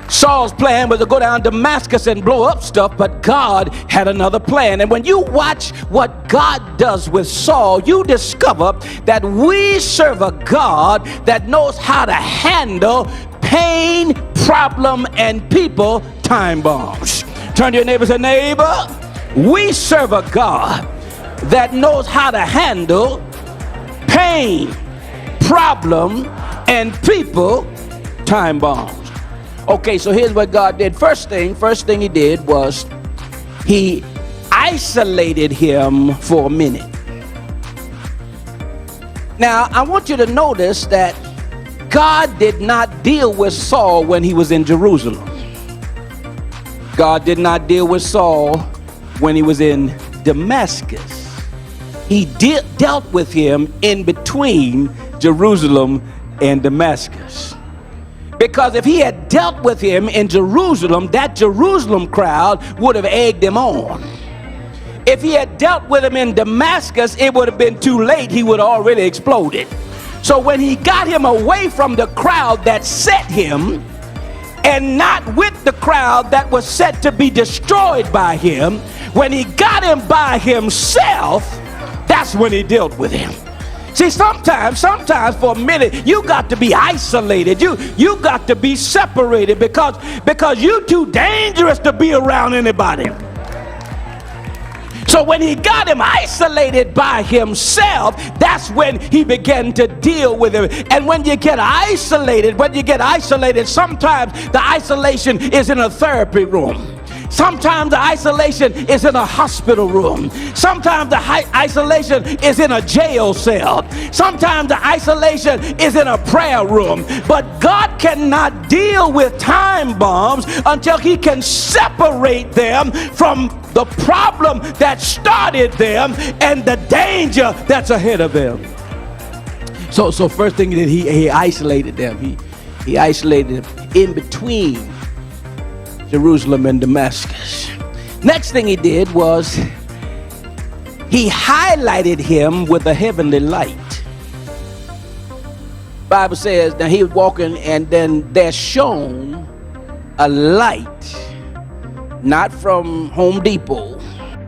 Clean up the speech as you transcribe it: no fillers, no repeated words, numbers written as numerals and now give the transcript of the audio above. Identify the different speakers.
Speaker 1: Saul's plan was to go down Damascus and blow up stuff, but God had another plan. And when you watch what God does with Saul, you discover that we serve a God that knows how to handle pain, problem, and people time bombs. Turn to your neighbor and say, neighbor, we serve a God that knows how to handle pain, problem, and people time bombs. Okay, so here's what God did. First thing he did was he isolated him for a minute. Now, I want you to notice that God did not deal with Saul when he was in Jerusalem. God did not deal with Saul when he was in Damascus. He dealt with him in between Jerusalem and Damascus. Because if he had dealt with him in Jerusalem, that Jerusalem crowd would have egged him on. If he had dealt with him in Damascus, it would have been too late. He would have already exploded. So when he got him away from the crowd that set him, and not with the crowd that was set to be destroyed by him, when he got him by himself, that's when he dealt with him. See, sometimes for a minute, you got to be isolated. You got to be separated because you're too dangerous to be around anybody. So when he got him isolated by himself, that's when he began to deal with him. And when you get isolated, sometimes the isolation is in a therapy room. Sometimes the isolation is in a hospital room. Sometimes the isolation is in a jail cell. Sometimes the isolation is in a prayer room. But God cannot deal with time bombs until he can separate them from the problem that started them and the danger that's ahead of them. So first thing that he isolated them. He isolated them in between Jerusalem and Damascus. Next thing he did was he highlighted him with a heavenly light. Bible says that he was walking and then there shone a light, not from Home Depot,